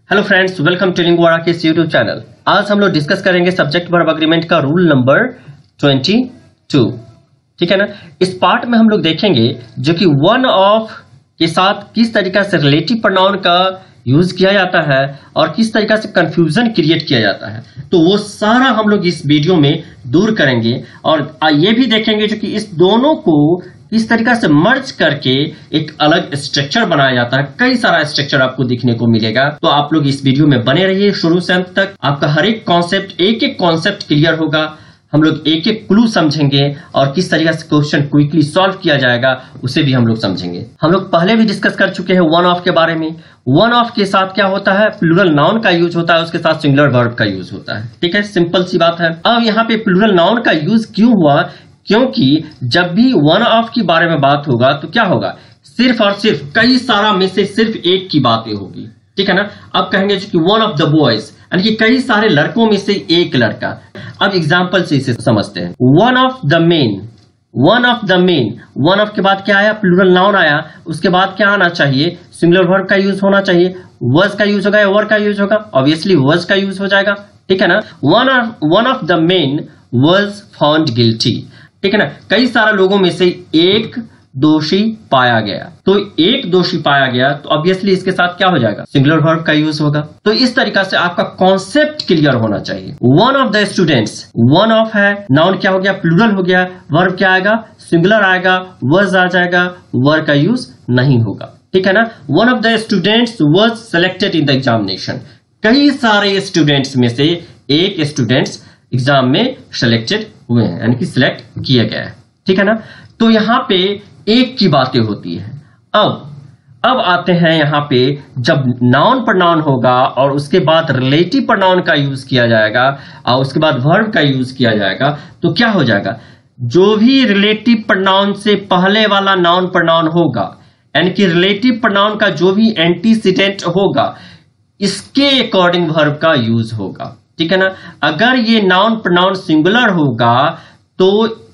Hello friends, welcome to लिंगुआड़ा के इस YouTube channel. आज हम लोग डिस्कस करेंगे सब्जेक्ट वर्ब अग्रीमेंट का रूल नंबर 22। ठीक है ना। इस पार्ट में हम लोग देखेंगे जो कि वन ऑफ के साथ किस तरीका से रिलेटिव प्रोनाउन का यूज किया जाता है और किस तरीका से कंफ्यूजन क्रिएट किया जाता है। तो वो सारा हम लोग इस वीडियो में दूर करेंगे और ये भी देखेंगे जो कि इस दोनों को इस तरीका से मर्ज करके एक अलग स्ट्रक्चर बनाया जाता है। कई सारा स्ट्रक्चर आपको दिखने को मिलेगा, तो आप लोग इस वीडियो में बने रहिए शुरू से अंत तक। आपका हर एक कॉन्सेप्ट एक कॉन्सेप्ट क्लियर होगा। हम लोग एक क्लू समझेंगे और किस तरीके से क्वेश्चन क्विकली सॉल्व किया जाएगा उसे भी हम लोग समझेंगे। हम लोग पहले भी डिस्कस कर चुके हैं वन ऑफ के बारे में। वन ऑफ के साथ क्या होता है, प्लूरल नाउन का यूज होता है, उसके साथ सिंगुलर वर्ब का यूज होता है। ठीक है, सिंपल सी बात है। अब यहाँ पे प्लूरल नाउन का यूज क्यों हुआ, क्योंकि जब भी वन ऑफ के बारे में बात होगा तो क्या होगा, सिर्फ और सिर्फ कई सारा में से सिर्फ एक की बातें होगी। ठीक है ना। अब कहेंगे कि वन ऑफ द बॉयज, यानी कि कई सारे लड़कों में से एक लड़का। अब एग्जाम्पल से इसे समझते हैं। One of the main, one of the main, one of के बाद क्या आया, प्लूरल नाउन आया। उसके बाद क्या आना चाहिए, सिंगुलर वर्ब का यूज होना चाहिए। वॉज का यूज होगा या वर का यूज होगा, ऑब्वियसली वॉज का यूज हो जाएगा। ठीक है ना। One of the men was found guilty. ठीक है ना। कई सारे लोगों में से एक दोषी पाया गया, तो एक दोषी पाया गया तो ऑब्वियसली इसके साथ क्या हो जाएगा, सिंगुलर वर्ब का यूज होगा। तो इस तरीका से आपका कॉन्सेप्ट क्लियर होना चाहिए। One of the students, one of है, नाउन क्या हो गया, प्लूरल हो गया, वर्ब क्या आएगा, सिंगुलर आएगा, वॉज आ जाएगा, वर्ब का यूज नहीं होगा। ठीक है ना। One of the students was selected in the examination. कई सारे स्टूडेंट्स में से एक स्टूडेंट्स एग्जाम में सेलेक्टेड हुए हैं, यानी कि सिलेक्ट किया गया है। ठीक है ना। तो यहां पे एक की बातें होती है। अब आते हैं यहां पे, जब नाउन प्रोनाउन होगा और उसके बाद रिलेटिव प्रोनाउन का यूज किया जाएगा और उसके बाद वर्ब का यूज किया जाएगा, तो क्या हो जाएगा, जो भी रिलेटिव प्रोनाउन से पहले वाला नाउन प्रोनाउन होगा, यानी कि रिलेटिव प्रोनाउन का जो भी एंटीसीडेंट होगा, इसके अकॉर्डिंग वर्ब का यूज होगा। ठीक है ना। अगर ये नाउन प्रोनाउन सिंगुलर होगा तो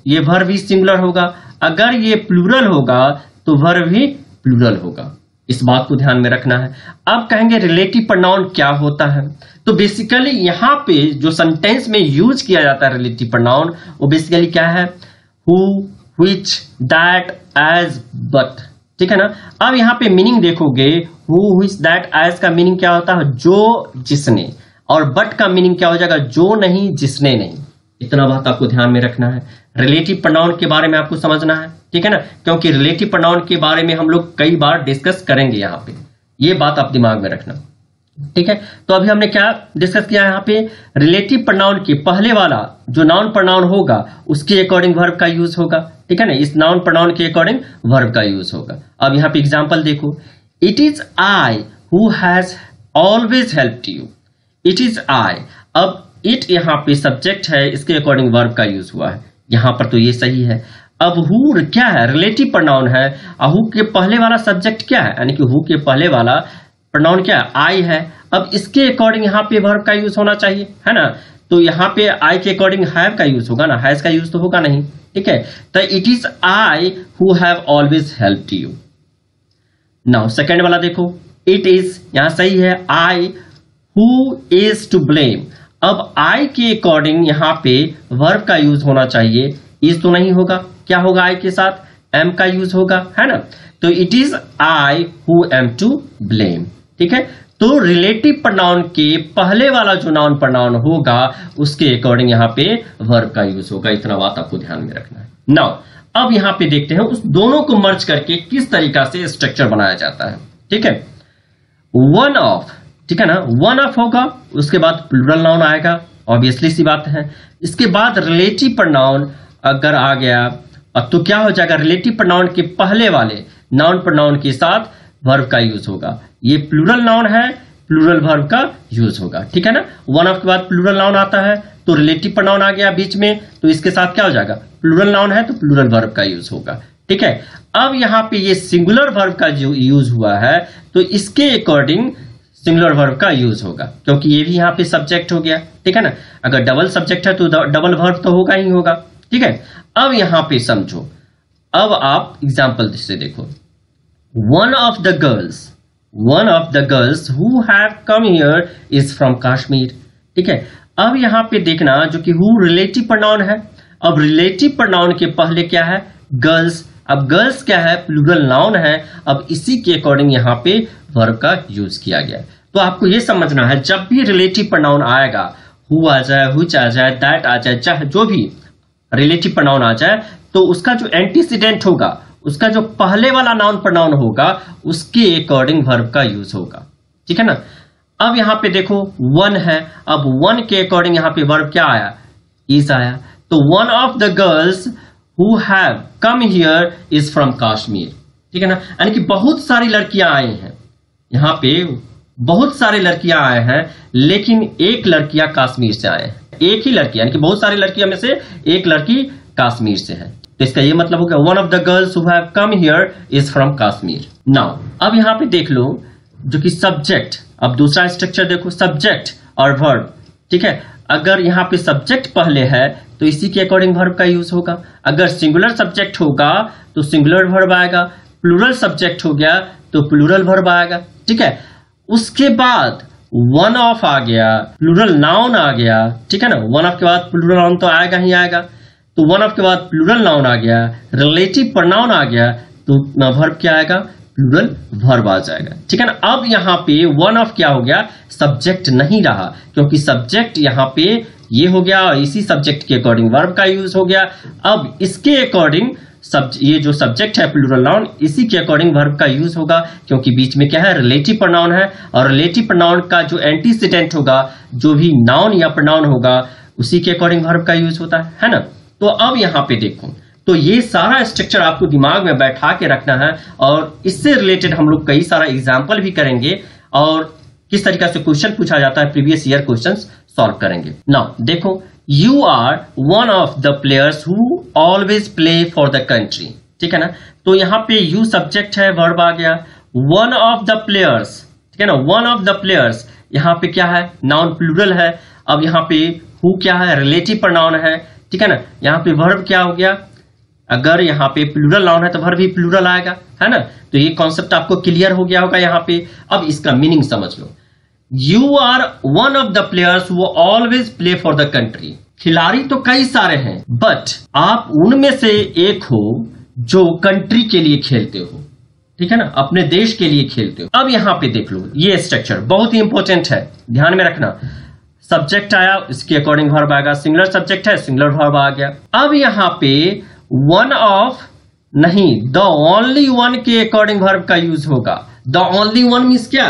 ये वर्ब भी सिंगुलर होगा, अगर ये प्लूरल होगा तो वर्ब भी प्लूरल होगा। इस बात को ध्यान में रखना है। अब कहेंगे रिलेटिव प्रोनाउन क्या होता है, तो बेसिकली यहां पे जो सेंटेंस में यूज किया जाता है रिलेटिव प्रोनाउन, वो बेसिकली क्या है, who, which, that, as, but. ठीक है ना। अब यहां पे मीनिंग देखोगे, हु, व्हिच, दैट, एज का मीनिंग क्या होता है, जो, जिसने, और बट का मीनिंग क्या हो जाएगा, जो नहीं, जिसने नहीं। इतना बात आपको ध्यान में रखना है। रिलेटिव प्रोनाउन के बारे में आपको समझना है। ठीक है ना, क्योंकि रिलेटिव प्रोनाउन के बारे में हम लोग कई बार डिस्कस करेंगे यहां पे, ये बात आप दिमाग में रखना। ठीक है। तो अभी हमने क्या डिस्कस किया यहां पे, रिलेटिव प्रोनाउन के पहले वाला जो नाउन प्रोनाउन होगा उसके अकॉर्डिंग वर्ब का यूज होगा। ठीक है ना। इस नाउन प्रोनाउन के अकॉर्डिंग वर्ब का यूज होगा। अब यहां पे एग्जाम्पल देखो, it is I who has always helped you. It is आई, अब इट यहां पे सब्जेक्ट है, इसके अकॉर्डिंग वर्ब का यूज हुआ है यहां पर, तो ये सही है। अब हु क्या है, रिलेटिव प्रोनाउन है, हु के पहले वाला सब्जेक्ट क्या है, यानी कि हु के पहले वाला प्रोनाउन क्या है, आई है। अब इसके अकॉर्डिंग यहां पे वर्ब का यूज होना चाहिए, है ना। तो यहां पे आई के अकॉर्डिंग हैव का यूज होगा ना, हैज का यूज तो होगा नहीं। ठीक है। तो it is I who have always helped you. Now second वाला देखो, इट इज, यहां सही है, I who is to blame. अब आई के अकॉर्डिंग यहां पे वर्ब का यूज होना चाहिए, इज तो नहीं होगा, क्या होगा, आई के साथ एम का यूज होगा, है ना। तो it is I who am to blame. ठीक है। तो रिलेटिव प्रोनाउन के पहले वाला जो नाउन प्रोनाउन होगा उसके अकॉर्डिंग यहां पे वर्ब का यूज होगा। इतना बात आपको ध्यान में रखना है। नाउ अब यहां पे देखते हैं उस दोनों को मर्ज करके किस तरीका से स्ट्रक्चर बनाया जाता है। ठीक है। वन ऑफ, ठीक है ना, वन ऑफ होगा, उसके बाद प्लूरल नाउन आएगा, ऑब्वियसली सी बात है। इसके बाद रिलेटिव प्रोनाउन अगर आ गया तो क्या हो जाएगा, रिलेटिव प्रोनाउन के पहले वाले नाउन प्रोनाउन के साथ वर्ब का यूज होगा। ये प्लूरल नाउन है, प्लूरल वर्ब का यूज होगा। ठीक है ना। वन ऑफ के बाद प्लूरल नाउन आता है तो रिलेटिव प्रोनाउन आ गया बीच में, तो इसके साथ क्या हो जाएगा, प्लूरल नाउन है तो प्लूरल वर्ब का यूज होगा। ठीक है। अब यहां पे ये सिंगुलर वर्ब का जो यूज हुआ है तो इसके अकॉर्डिंग सिंगुलर वर्ब का यूज होगा, क्योंकि ये भी यहां पे सब्जेक्ट हो गया। ठीक है ना। अगर डबल सब्जेक्ट है तो डबल वर्ब तो होगा ही होगा। ठीक है। अब यहां पे समझो, अब आप एग्जांपल से देखो, one of the girls, one of the girls who have come here is from Kashmir. ठीक है, अब यहां पे देखना जो कि हु रिलेटिव प्रोनाउन है। अब रिलेटिव प्रोनाउन के पहले क्या है? गर्ल्स। अब गर्ल्स क्या है? प्लूरल नाउन है। अब इसी के अकॉर्डिंग यहां पे वर्ब का यूज किया गया। तो आपको यह समझना है जब भी रिलेटिव प्रोनाउन आएगा, हु आ जाए, हुच आ जाए, दैट आ जाए, चाहे जो भी रिलेटिव प्रोनाउन आ जाए, तो उसका जो एंटीसीडेंट होगा, उसका जो पहले वाला नाउन प्रोनाउन होगा, उसके अकॉर्डिंग वर्ब का यूज होगा। ठीक है ना। अब यहां पे देखो वन है, अब वन के अकॉर्डिंग यहां पे वर्ब क्या आया? इज आया। तो one of the girls who have come here is from Kashmir. ठीक है ना, यानी कि बहुत सारी लड़कियां आई हैं, यहां पे बहुत सारी लड़कियां आए हैं, लेकिन एक लड़कियां कश्मीर से आए हैं। एक ही लड़की, यानी कि बहुत सारी लड़कियों में से एक लड़की कश्मीर से है। तो इसका ये मतलब हो गया one of the girls who have come here is from Kashmir. Now अब यहां पे देख लो जो कि सब्जेक्ट, अब दूसरा स्ट्रक्चर देखो, सब्जेक्ट और वर्ब। ठीक है, अगर यहां पे सब्जेक्ट पहले है तो इसी के अकॉर्डिंग वर्ब का यूज होगा। अगर सिंगुलर सब्जेक्ट होगा तो सिंगुलर वर्ब आएगा, प्लूरल सब्जेक्ट हो गया तो प्लूरल वर्ब आएगा। ठीक है, उसके बाद वन ऑफ आ गया, प्लूरल नाउन आ गया। ठीक है ना, वन ऑफ के बाद प्लूरल नाउन तो आएगा ही आएगा, तो वन ऑफ के बाद प्लूरल नाउन आ गया, रिलेटिव प्रोनाउन आ गया, तो वर्ब क्या आएगा? प्लूरल वर्ब आ जाएगा। ठीक है ना। अब यहां पे वन ऑफ क्या हो गया? सब्जेक्ट नहीं रहा, क्योंकि सब्जेक्ट यहां पे ये हो गया और इसी सब्जेक्ट के अकॉर्डिंग वर्ब का यूज हो गया। अब इसके अकॉर्डिंग ये जो सब्जेक्ट है प्लूरल नाउन, इसी के अकॉर्डिंग वर्ब का यूज होगा, क्योंकि बीच में क्या है? रिलेटिव प्रोनाउन है, और रिलेटिव प्रोनाउन का जो एंटीसीडेंट होगा, जो भी नाउन या प्रोनाउन होगा, उसी के अकॉर्डिंग वर्ब का यूज होता है ना। तो अब यहां पे देखो, तो ये सारा स्ट्रक्चर आपको दिमाग में बैठा के रखना है, और इससे रिलेटेड हम लोग कई सारा एग्जाम्पल भी करेंगे और किस तरीके से क्वेश्चन पूछा जाता है, प्रीवियस ईयर क्वेश्चंस सॉल्व करेंगे। नाउ देखो, you are one of the players who always play for the country. ठीक है ना, तो यहां पे यू सब्जेक्ट है, वर्ब आ गया, वन ऑफ द प्लेयर्स। ठीक है ना, वन ऑफ द प्लेयर्स यहां पे क्या है? नाउन प्लूरल है। अब यहां पे हु क्या है? रिलेटिव प्रोनाउन है। ठीक है ना, यहां पे वर्ब क्या हो गया? अगर यहां पे प्लूरल नाउन है तो वर्ब भी प्लूरल आएगा, है ना। तो ये कॉन्सेप्ट आपको क्लियर हो गया होगा यहां पे। अब इसका मीनिंग समझ लो, you are one of the players who always play for the country. खिलाड़ी तो कई सारे हैं, बट आप उनमें से एक हो जो कंट्री के लिए खेलते हो। ठीक है ना, अपने देश के लिए खेलते हो। अब यहां पे देख लो, ये स्ट्रक्चर बहुत ही इंपॉर्टेंट है, ध्यान में रखना। सब्जेक्ट आया, इसके अकॉर्डिंग वर्ब आएगा, सिंगुलर सब्जेक्ट है, सिंगुलर वर्ब आ गया। अब यहां पे वन ऑफ नहीं, द ओनली वन के अकॉर्डिंग वर्ब का यूज होगा। द ओनली वन मीन्स क्या?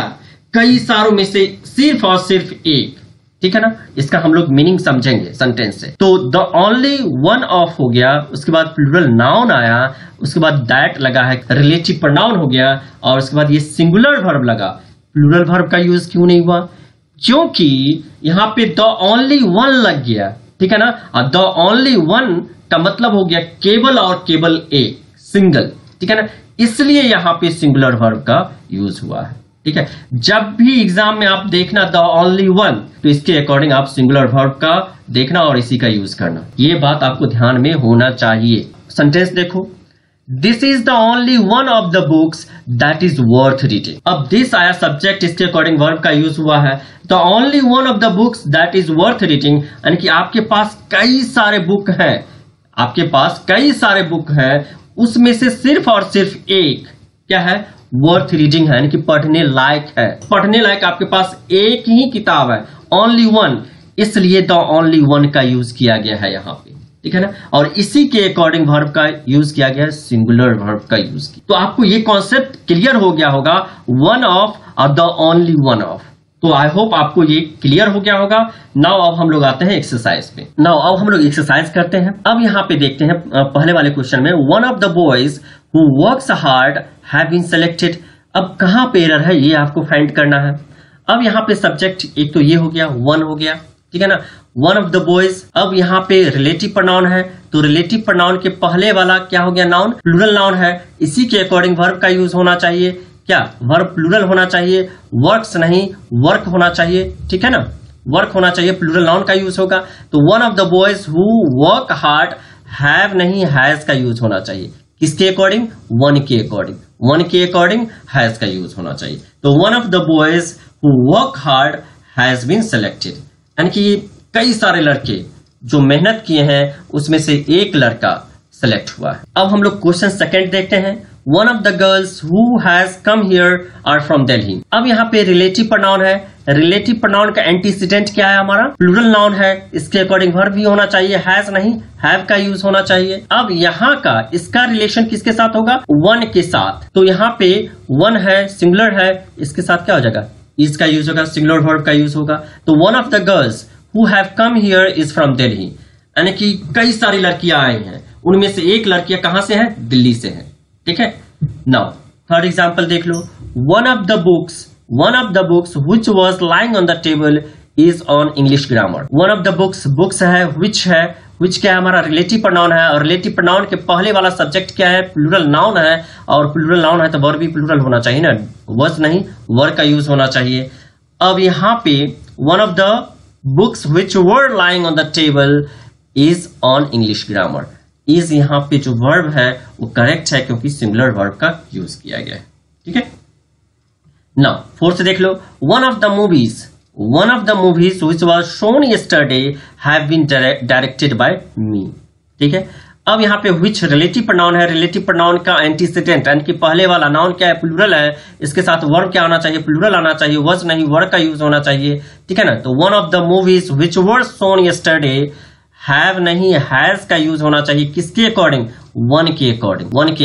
कई सारों में से सिर्फ और सिर्फ एक। ठीक है ना, इसका हम लोग मीनिंग समझेंगे सेंटेंस से। तो द ओनली वन ऑफ हो गया, उसके बाद प्लूरल नाउन आया, उसके बाद दैट लगा है, रिलेटिव प्रोनाउन हो गया, और उसके बाद ये सिंगुलर वर्ब लगा। प्लूरल वर्ब का यूज क्यों नहीं हुआ? क्योंकि यहां पे द ओनली वन लग गया। ठीक है ना, द ओनली वन का मतलब हो गया केवल और केवल एक, सिंगल। ठीक है ना, इसलिए यहां पे सिंगुलर वर्ब का यूज हुआ है। ठीक है, जब भी एग्जाम में आप देखना द ओनली वन, तो इसके अकॉर्डिंग आप सिंगुलर वर्ब का देखना और इसी का यूज करना। ये बात आपको ध्यान में होना चाहिए। सेंटेंस देखो, this is the only one of the books that is worth reading. अब दिस आया सब्जेक्ट, इसके अकॉर्डिंग वर्ब का यूज हुआ है। The only one of the books that is worth reading, यानी कि आपके पास कई सारे बुक हैं, आपके पास कई सारे बुक हैं, उसमें से सिर्फ और सिर्फ एक क्या है? वर्थ रीडिंग है, यानी कि पढ़ने लायक है। पढ़ने लायक आपके पास एक ही किताब है, ओनली वन, इसलिए द ओनली वन का यूज किया गया है यहां पे। ठीक है ना, और इसी के अकॉर्डिंग वर्ब का यूज किया गया है, सिंगुलर वर्ब का यूज किया। तो आपको ये कॉन्सेप्ट क्लियर हो गया होगा, वन ऑफ और द ओनली वन ऑफ। तो आई होप आपको ये क्लियर हो गया होगा। नाउ अब हम लोग आते हैं एक्सरसाइज पे। नाउ अब हम लोग एक्सरसाइज करते हैं। अब यहाँ पे देखते हैं पहले वाले क्वेश्चन में, one of the boys who works hard have been selected. अब कहाँ पे एरर है ये आपको फाइंड करना है। अब यहाँ पे सब्जेक्ट एक तो ये हो गया, वन हो गया। ठीक है ना, वन ऑफ द बॉयज। अब यहाँ पे रिलेटिव प्रोनाउन है, तो रिलेटिव प्रोनाउन के पहले वाला क्या हो गया? नाउन, प्लूरल नाउन है, इसी के अकॉर्डिंग वर्ब का यूज होना चाहिए। क्या? वर्ब प्लूरल होना चाहिए, वर्क्स नहीं वर्क होना चाहिए। ठीक है ना, वर्क होना चाहिए, प्लूरल नाउन का यूज होगा। तो one of the boys who work hard, have नहीं हैज का यूज होना चाहिए। किसके अकॉर्डिंग? वन के अकॉर्डिंग। वन के अकॉर्डिंग हैज का यूज होना चाहिए। तो one of the boys who work hard has been selected, यानी कि कई सारे लड़के जो मेहनत किए हैं उसमें से एक लड़का सेलेक्ट हुआ है। अब हम लोग क्वेश्चन सेकंड देखते हैं। One of the girls who has come here are from Delhi. अब यहाँ पे रिलेटिव प्रोनाउन है। रिलेटिव प्रोनाउन का एंटीसीडेंट क्या है हमारा? प्लूरल नाउन है, इसके अकॉर्डिंग वर्ब भी होना चाहिए, हैज नहीं हैव का यूज होना चाहिए। अब यहाँ का इसका रिलेशन किसके साथ होगा? वन के साथ। तो यहाँ पे वन है, सिंगुलर है, इसके साथ क्या हो जाएगा? इज का यूज होगा, सिंगुलर वर्ब का यूज होगा। तो one of the girls who have come here is from Delhi, यानी कि कई सारी लड़कियां आई हैं, उनमें से एक लड़कियां कहां से हैं? दिल्ली से हैं। ठीक है। नाउ थर्ड एग्जांपल देख लो। One of the books which was lying on the table is on English grammar. One of the books है, व्हिच क्या है? हमारा रिलेटिव प्रोनाउन है, और रिलेटिव प्रोनाउन के पहले वाला सब्जेक्ट क्या है? प्लूरल नाउन है, और प्लूरल नाउन है तो वर्ब भी प्लूरल होना चाहिए ना, वाज नहीं वर्ब का यूज होना चाहिए। अब यहाँ पे one of the books which were lying on the table is on English grammar. Is यहाँ पे जो वर्ब है वो करेक्ट है क्योंकि सिंगुलर वर्ब का यूज किया गया है। ठीक है। नाउ फोर्थ देख लो। One of the movies which was shown yesterday have been directed by me. ठीक है। अब यहाँ पे व्हिच रिलेटिव प्रोनाउन है। रिलेटिव प्रोनाउन का एंटीसीडेंट यानी कि पहले वाला नाउन क्या है? प्लूरल है, इसके साथ वर्ब क्या आना चाहिए? प्लूरल आना चाहिए, वाज नहीं वर्ब का यूज होना चाहिए। ठीक है ना। तो one of the movies which were shown yesterday, have नहीं हैज का यूज होना चाहिए, किसके अकॉर्डिंग? वन के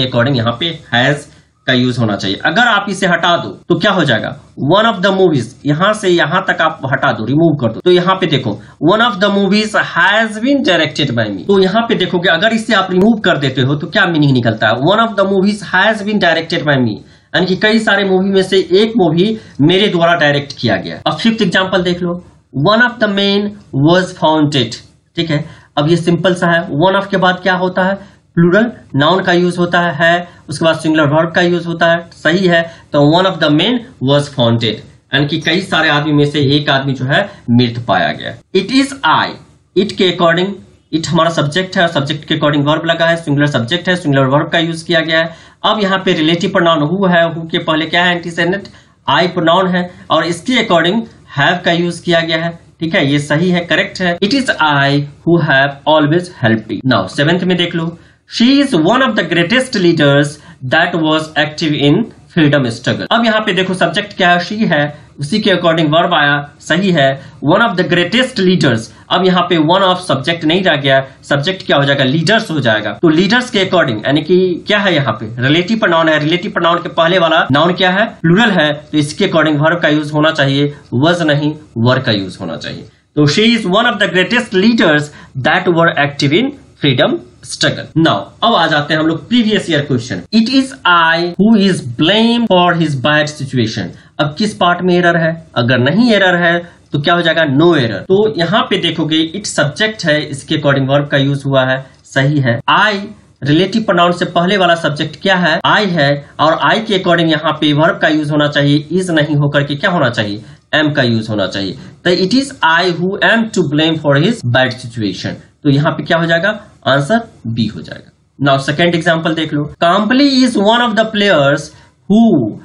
अकॉर्डिंग यहाँ पे हैज का यूज होना चाहिए। अगर आप इसे हटा दो तो क्या हो जाएगा? वन ऑफ द मूवीज, यहां से यहां तक आप हटा दो, रिमूव कर दो, तो यहाँ पे देखो one of the movies has been directed by me. तो यहाँ पे देखोगे अगर इसे आप रिमूव कर देते हो तो क्या मीनिंग निकलता है? One of the movies has been directed by me, यानी कि कई सारे मूवी में से एक मूवी मेरे द्वारा डायरेक्ट किया गया। अब फिफ्थ एग्जाम्पल देख लो। One of the men was founded. ठीक है। अब ये सिंपल सा है। वन ऑफ के बाद क्या होता है? प्लूरल नाउन का यूज होता है, उसके बाद सिंगुलर वर्ब का यूज होता है, सही है। तो one of the men was founded, यानी कि कई सारे आदमी में से एक आदमी जो है मृत पाया गया। इट इज आई, इट के अकॉर्डिंग, इट हमारा सब्जेक्ट है, सब्जेक्ट के अकॉर्डिंग वर्ब लगा है, सिंगुलर सब्जेक्ट है, सिंगुलर वर्ब का यूज किया गया है। अब यहाँ पे रिलेटिव प्रोनाउन हु है, हु के पहले क्या है? एंटीसेडेंट आई प्रोनाउन है, और इसके अकॉर्डिंग हैव का यूज किया गया है। ठीक है, ये सही है, करेक्ट है। It is I who have always helped you. Now seventh में देख लो। She is one of the greatest leaders that was active in freedom struggle. अब यहाँ पे देखो सब्जेक्ट क्या है? शी है, उसी के अकॉर्डिंग वर्ब आया, सही है। One of the greatest leaders, अब यहाँ पे वन ऑफ सब्जेक्ट नहीं रह गया, सब्जेक्ट क्या हो जाएगा? लीडर्स हो जाएगा। तो लीडर्स के अकॉर्डिंग यानी कि क्या है? यहाँ पे रिलेटिव प्रोनाउन है, रिलेटिव प्रोनाउन के पहले वाला नाउन क्या है? प्लूरल है, तो इसके अकॉर्डिंग वर्ब का यूज होना चाहिए, वज नहीं वर्ब का यूज होना चाहिए। तो she is one of the greatest leaders that were active in freedom struggle. Now अब आ जाते हैं हम लोग previous year question. It is I who is blame for his bad situation. अब किस पार्ट में एरर है? अगर नहीं एरर है तो क्या हो जाएगा? No error. तो यहाँ पे देखोगे इट सब्जेक्ट है, इसके अकॉर्डिंग वर्ब का यूज हुआ है, सही है। आई रिलेटिव प्रोनाउन से पहले वाला सब्जेक्ट क्या है? आई है, और आई के अकॉर्डिंग यहाँ पे वर्ब का यूज होना चाहिए, इज नहीं होकर के क्या होना चाहिए? एम का यूज होना चाहिए। तो it is I who am to blame for his bad situation. तो यहाँ पे क्या हो जाएगा? आंसर बी हो जाएगा। नाउ सेकेंड एग्जांपल देख लो। Kambli is one of the players who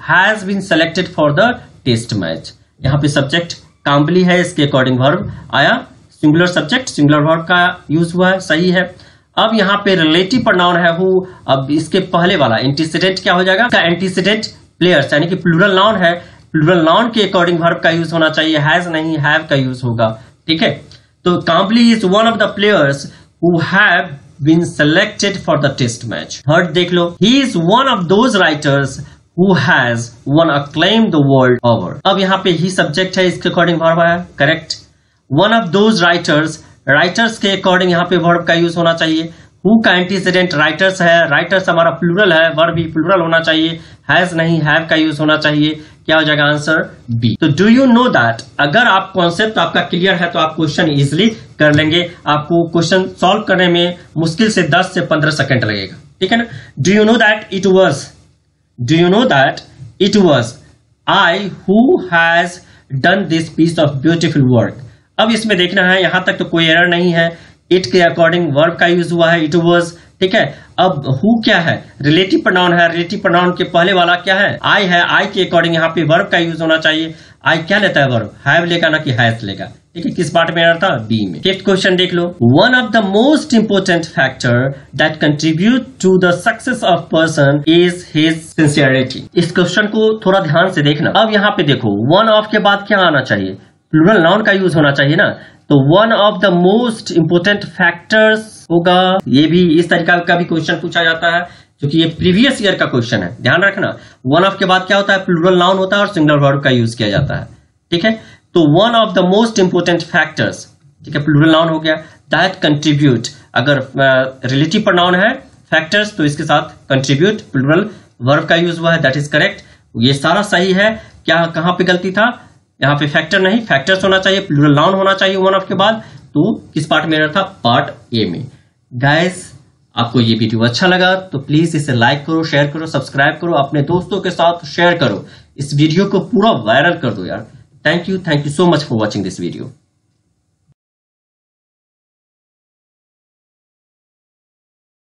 has been selected for the test match. यहाँ पे सब्जेक्ट काम्बली है, इसके अकॉर्डिंग वर्ब आया, सिंगुलर सब्जेक्ट सिंगुलर वर्ब का यूज हुआ है, सही है। अब यहाँ पे रिलेटिव प्रोनाउन है हु, अब इसके पहले वाला एंटीसीडेंट क्या हो जाएगा? एंटीसीडेंट प्लेयर्स यानी कि प्लूरल नाउन है, प्लूरल नाउन के अकॉर्डिंग वर्ब का यूज होना चाहिए, हैज नहीं हैव का यूज होगा। ठीक है। तो Kambli is one of the players who have been selected for the test match. Third देख लो। He is one of those writers who has won acclaim the world over. अब यहाँ पे ही सब्जेक्ट है, इसके अकॉर्डिंग वर्ब आया, correct. One of those writers, writers के according यहाँ पे वर्ब का यूज होना चाहिए। हु का एंटीसीडेंट राइटर्स है, राइटर्स हमारा प्लूरल है, वर्ब भी प्लूरल होना चाहिए, हैज नहीं हैव का यूज होना चाहिए, क्या हो जाएगा? Answer B. तो डू यू नो दैट, अगर आप कॉन्सेप्ट आपका क्लियर है तो आप क्वेश्चन इजिली कर लेंगे। आपको क्वेश्चन सॉल्व करने में मुश्किल से 10 से 15 सेकंड लगेगा, ठीक है ना। Do you know that it was I who has done this piece of beautiful work. अब इसमें देखना है, यहां तक तो कोई एरर नहीं है, इट के अकॉर्डिंग वर्ब का यूज हुआ है, इट वॉज, ठीक है। अब हु क्या है, रिलेटिव प्रोनाउन है, रिलेटिव प्रोनाउन के पहले वाला क्या है, आई है, आई के अकॉर्डिंग यहाँ पे वर्ब का यूज होना चाहिए। आई क्या लेता है, वर्ब हैव लेगा ना कि हैज लेगा। ठीक है, किस पार्ट में एरर था, बी में। फिफ्थ क्वेश्चन देख लो, one of the most important factor that contribute to the success of person is his sincerity. इस क्वेश्चन को थोड़ा ध्यान से देखना। अब यहाँ पे देखो, वन ऑफ के बाद क्या आना चाहिए, प्लूरल नाउन का यूज होना चाहिए ना, तो one of the most important factors होगा। ये भी इस तरीका का भी क्वेश्चन पूछा जाता है, क्योंकि ये प्रीवियस ईयर का क्वेश्चन है, ध्यान रखना। वन ऑफ के बाद क्या होता है, प्लूरल नाउन होता है और सिंगुलर वर्ब का यूज किया जाता है। ठीक है, तो one of the most important factors, ठीक है, प्लूरल नाउन हो गया। दैट कंट्रीब्यूट, अगर रिलेटिव प्रोनाउन है फैक्टर्स तो इसके साथ कंट्रीब्यूट प्लूरल वर्ब का यूज हुआ है, दैट इज करेक्ट। ये सारा सही है। क्या कहां पे गलती था, यहाँ पे फैक्टर नहीं, फैक्टर्स होना चाहिए, प्लूरल नाउन होना चाहिए वन ऑफ के बाद। तो किस पार्ट में एरर था, पार्ट ए में। गाइस, आपको ये वीडियो अच्छा लगा तो प्लीज इसे लाइक करो, शेयर करो, सब्सक्राइब करो, अपने दोस्तों के साथ शेयर करो, इस वीडियो को पूरा वायरल कर दो यार। Thank you so much for watching this video.